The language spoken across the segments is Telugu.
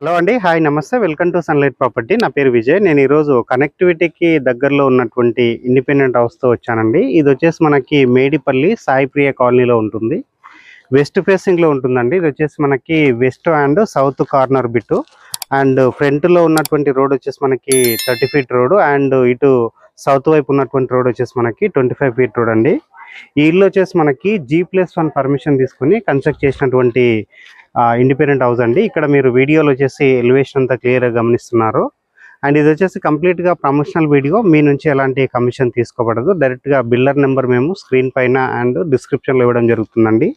హలో అండి. హాయ్ నమస్తే. Welcome to sunlight property. నా పేరు విజయ్. నేను ఈరోజు కనెక్టివిటీకి దగ్గరలో ఉన్నటువంటి ఇండిపెండెంట్ హౌస్‌తో వచ్చానండి. ఇదొచ్చేసి మనకి మేడిపల్లి సాయిప్రియ కాలనీలో ఉంటుంది. వెస్ట్ ఫేసింగ్‌లో ఉంటుందండి. ఇదొచ్చేసి మనకి west and south corner bit. And ఫ్రంట్‌లో ఉన్నటువంటి రోడ్ వచ్చేసి మనకి 30 ఫీట్ రోడ్ అండ్ ఇటు సౌత్ వైపు ఉన్నటువంటి రోడ్ వచ్చేసి మనకి 25 ఫీట్ రోడ్ అండి. ఈ ఇల్లు వచ్చేసి మనకి G+1 పర్మిషన్ తీసుకొని కన్స్ట్రక్ట్ చేసినటువంటి ఇండిపెండెంట్ హౌస్ అండి. ఇక్కడ మీరు వీడియోలో వచ్చేసి ఎలివేషన్ అంతా క్లియర్గా గమనిస్తున్నారు. అండ్ ఇది వచ్చేసి కంప్లీట్గా ప్రమోషనల్ వీడియో. మీ నుంచి ఎలాంటి కమిషన్ తీసుకోబడదు. డైరెక్ట్గా బిల్డర్ నెంబర్ మేము స్క్రీన్ పైన అండ్ డిస్క్రిప్షన్లో ఇవ్వడం జరుగుతుందండి.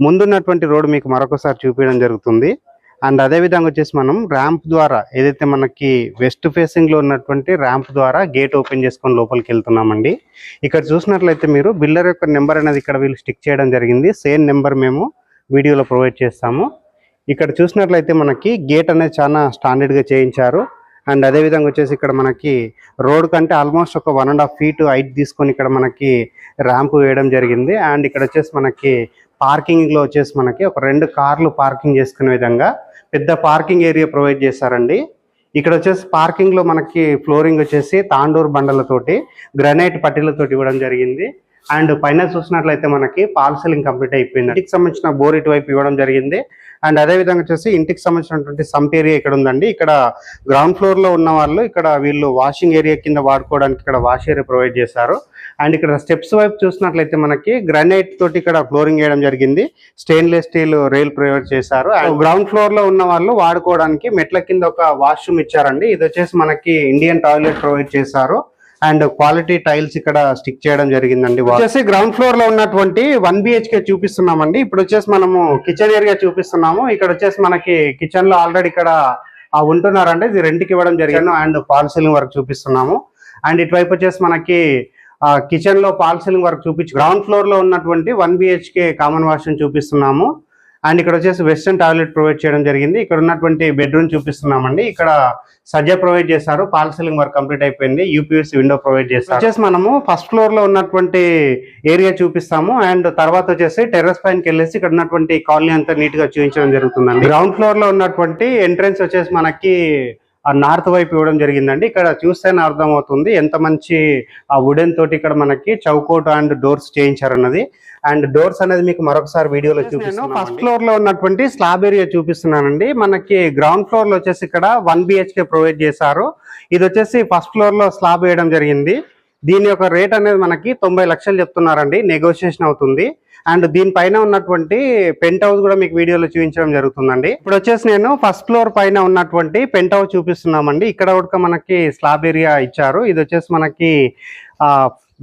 ముందున్నటువంటి రోడ్ మీకు మరొకసారి చూపించడం జరుగుతుంది. అండ్ అదేవిధంగా వచ్చేసి మనం ర్యాంప్ ద్వారా ఏదైతే మనకి వెస్ట్ ఫేసింగ్లో ఉన్నటువంటి ర్యాంప్ ద్వారా గేట్ ఓపెన్ చేసుకొని లోపలికి వెళ్తున్నామండి. ఇక్కడ చూసినట్లయితే మీరు బిల్డర్ యొక్క నెంబర్ అనేది ఇక్కడ వీళ్ళు స్టిక్ చేయడం జరిగింది. సేమ్ నెంబర్ మేము వీడియోలో ప్రొవైడ్ చేస్తాము. ఇక్కడ చూసినట్లయితే మనకి గేట్ అనేది చాలా స్టాండర్డ్గా చేయించారు. అండ్ అదేవిధంగా వచ్చేసి ఇక్కడ మనకి రోడ్ కంటే ఆల్మోస్ట్ ఒక 1.5 ఫీట్ హైట్ తీసుకొని ఇక్కడ మనకి ర్యాంప్ వేయడం జరిగింది. అండ్ ఇక్కడ వచ్చేసి మనకి పార్కింగ్లో వచ్చేసి మనకి ఒక 2 కార్లు పార్కింగ్ చేసుకునే విధంగా పెద్ద పార్కింగ్ ఏరియా ప్రొవైడ్ చేశారండి. ఇక్కడ వచ్చేసి పార్కింగ్లో మనకి ఫ్లోరింగ్ వచ్చేసి తాండూరు బండలతోటి గ్రానైట్ పట్టీలతోటి ఇవ్వడం జరిగింది. అండ్ పైన చూసినట్లయితే మనకి పాల్ సీలింగ్ కంప్లీట్ అయిపోయింది. ఇంటికి సంబంధించిన బోర్ ఇటువైపు ఇవ్వడం జరిగింది. అండ్ అదేవిధంగా వచ్చేసి ఇంటికి సంబంధించినటువంటి సంప్ ఏరియా ఇక్కడ ఉందండి. ఇక్కడ గ్రౌండ్ ఫ్లోర్లో ఉన్న వాళ్ళు ఇక్కడ వీళ్ళు వాషింగ్ ఏరియా కింద వాడుకోవడానికి ఇక్కడ వాష్ ఏరియా ప్రొవైడ్ చేశారు. అండ్ ఇక్కడ స్టెప్స్ వైపు చూసినట్లయితే మనకి గ్రానైట్ తోటి ఇక్కడ ఫ్లోరింగ్ వేయడం జరిగింది. స్టెయిన్లెస్ స్టీల్ రైల్ ప్రొవైడ్ చేశారు. అండ్ గ్రౌండ్ ఫ్లోర్ లో ఉన్న వాళ్ళు వాడుకోవడానికి మెట్ల కింద ఒక వాష్రూమ్ ఇచ్చారండి. ఇది వచ్చేసి మనకి ఇండియన్ టాయిలెట్ ప్రొవైడ్ చేశారు. అండ్ క్వాలిటీ టైల్స్ ఇక్కడ స్టిక్ చేయడం జరిగిందండి. వచ్చేసి గ్రౌండ్ ఫ్లోర్ లో ఉన్నటువంటి 1 BHK చూపిస్తున్నామండి. ఇప్పుడు వచ్చేసి మనము కిచెన్ ఏరియా చూపిస్తున్నాము. ఇక్కడ వచ్చేసి మనకి కిచెన్ లో ఆల్రెడీ ఇక్కడ ఉంటున్నారండి. ఇది రెంట్కి ఇవ్వడం జరిగింది. అండ్ ఫాల్ సీలింగ్ వర్క్ చూపిస్తున్నాము. అండ్ ఇటువైపు వచ్చేసి మనకి కిచెన్ లో ఫాల్ సీలింగ్ వర్క్ చూపించి గ్రౌండ్ ఫ్లోర్ లో ఉన్నటువంటి 1 BHK కామన్ వాష్రూమ్ చూపిస్తున్నాము. అండ్ ఇక్కడ వచ్చేసి వెస్టర్న్ టాయిలెట్ ప్రొవైడ్ చేయడం జరిగింది. ఇక్కడ ఉన్నటువంటి బెడ్రూమ్ చూపిస్తున్నామండి. ఇక్కడ సజ్జా ప్రొవైడ్ చేశారు. ఫాల్ సీలింగ్ వర్క్ కంప్లీట్ అయిపోయింది. UPVC విండో ప్రొవైడ్ చేస్తారు. వచ్చేసి మనము ఫస్ట్ ఫ్లోర్ లో ఉన్నటువంటి ఏరియా చూపిస్తాము. అండ్ తర్వాత వచ్చేసి టెర్రస్ పైనకి వెళ్ళేసి ఇక్కడ ఉన్నటువంటి కాలనీ అంతా నీట్ గా చూపించడం జరుగుతుందండి. గ్రౌండ్ ఫ్లోర్ లో ఉన్నటువంటి ఎంట్రన్స్ వచ్చేసి మనకి నార్త్ వైపు ఇవ్వడం జరిగిందండి. ఇక్కడ చూస్తేనే అర్థమవుతుంది ఎంత మంచి వుడెన్ తోటి ఇక్కడ మనకి చౌకోట్ అండ్ డోర్స్ చేయించారన్నది. అండ్ డోర్స్ అనేది మీకు మరొకసారి వీడియోలో చూపిస్తున్నాను. ఫస్ట్ ఫ్లోర్ లో ఉన్నటువంటి స్లాబ్ ఏరియా చూపిస్తున్నానండి. మనకి గ్రౌండ్ ఫ్లోర్ లో వచ్చేసి ఇక్కడ 1 BHK ప్రొవైడ్ చేశారు. ఇది వచ్చేసి ఫస్ట్ ఫ్లోర్ లో స్లాబ్ వేయడం జరిగింది. దీని యొక్క రేట్ అనేది మనకి 90 లక్షలు చెప్తున్నారండి. నెగోషియేషన్ అవుతుంది. అండ్ దీనిపైన ఉన్నటువంటి పెంట్ హౌస్ కూడా మీకు వీడియోలో చూపించడం జరుగుతుందండి. ఇప్పుడు వచ్చేసి నేను ఫస్ట్ ఫ్లోర్ పైన ఉన్నటువంటి పెంట్ హౌస్ చూపిస్తున్నామండి. ఇక్కడ కూడా మనకి స్లాబ్ ఏరియా ఇచ్చారు. ఇది వచ్చేసి మనకి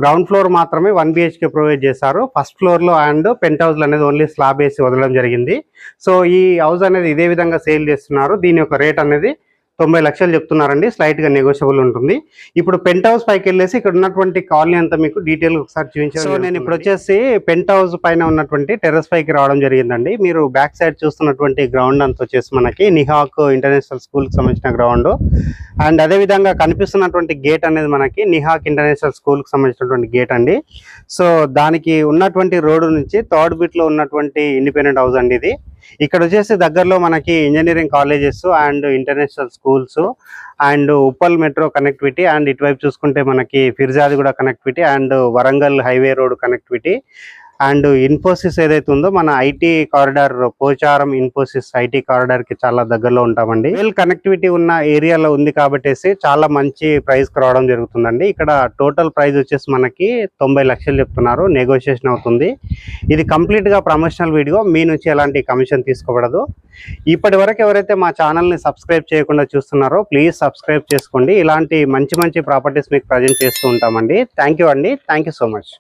గ్రౌండ్ ఫ్లోర్ మాత్రమే 1 BHK ప్రొవైడ్ చేశారు. ఫస్ట్ ఫ్లోర్ లో అండ్ పెంట్ హౌస్ అనేది ఓన్లీ స్లాబ్ వేసి వదలడం జరిగింది. సో ఈ హౌస్ అనేది ఇదే విధంగా సేల్ చేస్తున్నారు. దీని యొక్క రేట్ అనేది 90 లక్షలు చెప్తున్నారండి. స్లైట్ గా నెగోషియబుల్ ఉంటుంది. ఇప్పుడు పెంట్ హౌస్ పైకి వెళ్ళేసి ఇక్కడ ఉన్నటువంటి కాలనీ అంతా మీకు డీటెయిల్ ఒకసారి చూపించాను. సో నేను ఇప్పుడు వచ్చేసి పెంట్ హౌస్ పైన ఉన్నటువంటి టెర్రస్ పైకి రావడం జరిగిందండి. మీరు బ్యాక్ సైడ్ చూస్తున్నటువంటి గ్రౌండ్ అంతా వచ్చేసి మనకి నిహాక్ ఇంటర్నేషనల్ స్కూల్ కి సంబంధించిన గ్రౌండ్. అండ్ అదే విధంగా కనిపిస్తున్నటువంటి గేట్ అనేది మనకి నిహాక్ ఇంటర్నేషనల్ స్కూల్ కి సంబంధించినటువంటి గేట్ అండి. సో దానికి ఉన్నటువంటి రోడ్డు నుంచి థర్డ్ బిట్ లో ఉన్నటువంటి ఇండిపెండెంట్ హౌస్ అండి ఇది. ఇక్కడ వచ్చేసి దగ్గరలో మనకి engineering colleges and international schools and Uppal metro connectivity and ఇటువైపు చూసుకుంటే మనకి Peerzadiguda connectivity and Warangal highway road connectivity and Infosys ఏదైతే ఉందో మన IT corridor Pocharam Infosys IT corridor కి చాలా దగ్గరలో ఉంటామండి. వెల్ కనెక్టివిటీ ఉన్న ఏరియాలో ఉంది కాబట్టి చాలా మంచి ప్రైస్ రావడం జరుగుతుందండి. ఇక్కడ టోటల్ ప్రైస్ వచ్చేసి మనకి 90 లక్షలు చెప్తున్నారు. నెగోషియేషన్ అవుతుంది. ఇది కంప్లీట్ గా ప్రమోషనల్ వీడియో. మీ నుంచి ఎలాంటి కమిషన్ తీసుకోబడదు. ఇప్పటి వరకు ఎవరైతే మా ఛానల్ ని సబ్స్క్రైబ్ చేయకుండా చూస్తున్నారో ప్లీజ్ సబ్స్క్రైబ్ చేసుకోండి. ఇలాంటి మంచి మంచి ప్రాపర్టీస్ మీకు ప్రజెంట్ చేస్తూ ఉంటామండి. థ్యాంక్ యూ అండి. Thank you so much.